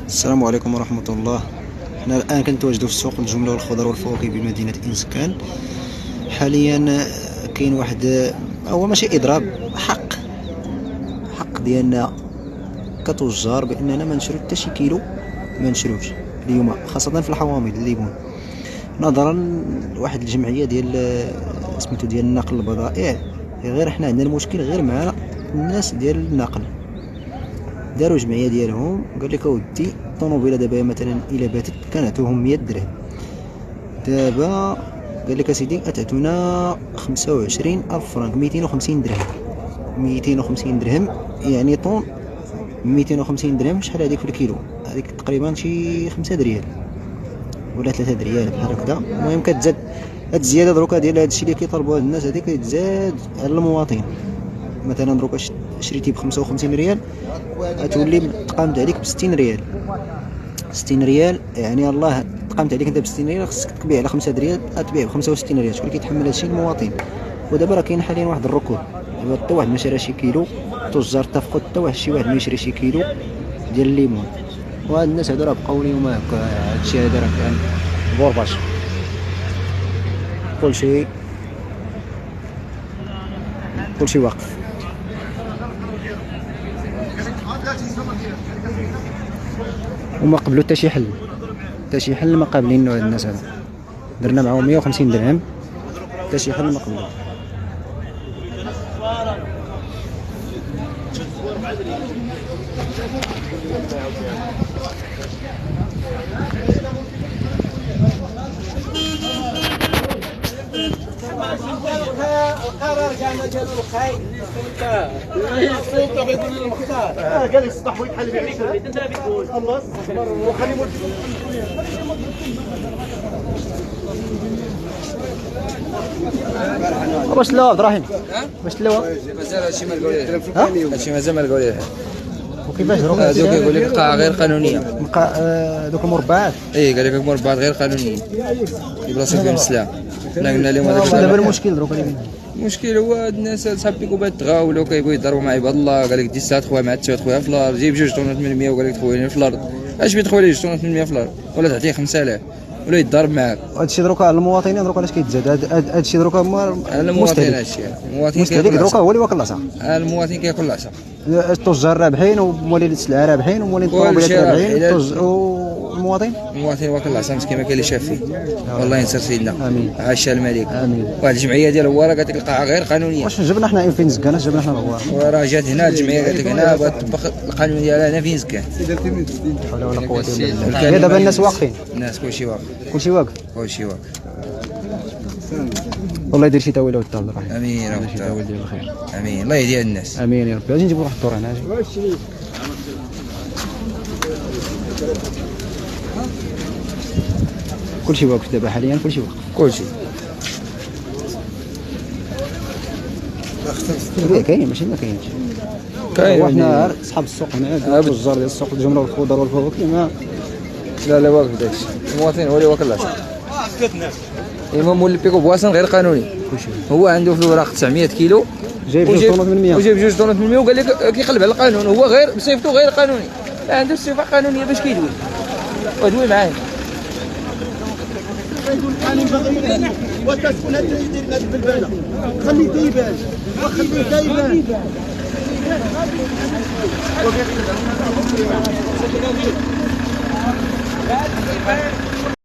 السلام عليكم ورحمة الله. حنا الآن كنتواجدوا في سوق الجملة والخضر والفواكه بمدينة إنسكان. حاليا كاين واحد، هو ماشي إضراب، حق ديالنا كتجار بأننا ما نشرو حتى شي كيلو، ما نشروش اليوم، خاصة في الحوامض الليمون، نظرا لواحد الجمعية ديال سميتو ديال نقل البضائع. غير حنا عندنا المشكل غير مع الناس ديال النقل. داروا جمعيه ديالهم، قال لك اودي الطوموبيله دابا مثلا الا باتت كنعطيوهم 100 درهم، دابا قال لك اسيدي اتعطونا 25,000 فرنك، 250 درهم. 250 درهم يعني طون 250 درهم. شحال هذيك في الكيلو؟ هذيك تقريبا شي 5 دريال ولا 3 دريال بحال هكذا. المهم كتزاد هاد الزياده دروكا ديال هاد الشيء اللي كيطلبوه الناس، هذيك كتزاد على المواطن. مثلا دروكا شريتي ب 55 ريال، غتولي تقامت عليك ب 60 ريال. 60 ريال يعني الله تقامت عليك انت ب 60 ريال، خصك تبيع على 5 دريال، غتبيع ب 65 ريال. شكون اللي كيتحمل هادشي؟ المواطن. ودابا راه كاين حاليا واحد الركود، دابا حتى واحد ما شرا شي كيلو، التجار اتفقوا حتى واحد شي واحد ما يشري شي كيلو ديال الليمون. وهاد الناس هادو راه بقاو اليوم هكا، هادشي هذا راه كان بورباش، كلشي واقف. وما قبلوا حتى شي حل ما قابلينو هاد الناس هادو. درنا معاهم 150 درهم، حتى شي حل ما قبلوا. القرار كاع ما جابوا الخاين السلطه بيقول لنا المختار قال لي صباح بغيت حل بيع انت بتقول خلص وخلي واش تلاوى عبد الرحيم؟ واش تلاوى؟ مازال هادشي ما لقاو ليه، هادشي مازال ما لقاو ليه. وكيفاش دروك؟ هادو كيقول لك قاعه غير قانونيه، دوك المربعات. قال لك مربعات غير قانونيه يبلاصوا فيهم السلعه. حنا قلنا لهم هذاك دابا المشكل دروك اللي كاين، المشكل هو هاد الناس صحاب كيكون تغاولوا كيبغيو يضربوا مع عباد الله. قال لك دي ساعات خويا مع التوت خويا في الارض، جيب 2 طونات من 100 وقال لك خويا في الارض. اش بغيت خويا 2 طونات من 100 في الارض، ولا تعطيه 5000 ولا يتضارب معاك. هادشي دروك على المواطنين دروك علاش كيتزاد هادشي دروك؟ المواطن هادشي المواطن كياكل دروك، هو اللي واكل العصا. المواطن كياكل العصا. التجار رابحين ومولين السلعه رابحين ومولين الطوموبيلات رابحين، والمواطن واكل العصا مسكين ما كاين اللي شاف فيه. والله ينصر سيدنا، امين. عاش الملك. امين. واحد الجمعيه ديال هو راه قالت لك القاعه غير قانونيه. واش جبنا حنا فين زكانا؟ جبنا حنا الغوار، وراه جات هنا الجمعيه قالت لك هنا بغات تطبق القانون ديالها هنا فين زكان. لا حول ولا قوه الا بالله. دابا الناس واقفين، الناس كلشي واقف، كلشي واقف. والله يدير شي تاويله ودار عبد الرحيم. امين ربي شي تاويل ديال الخير. امين. الله يهدي الناس. امين يا ربي. غادي نجيبو واحد الدور هنا. كلشي واقف دابا حاليا، كلشي واقف، كلشي كاين ماشي ما كاينش. كاين. وحنا اصحاب السوق هنا، التجار ديال السوق الجمله والخضر والفواكه ما لا واقف داكشي. المواطن هو اللي واكل العصا. المهم مول البيكو بواسن غير قانوني. هو عنده في الوراق 900 كيلو، جايب 2 طونات من 100، وجايب 2 طونات من 100 وقال لك كيقلب على القانون. هو غير بصيفته غير قانوني، لا عنده الصفه قانونيه باش كيدوي ودوي معاه. وتسكن هذا يدير هذا بالبالة، خلي دايبان وخلي دايبان.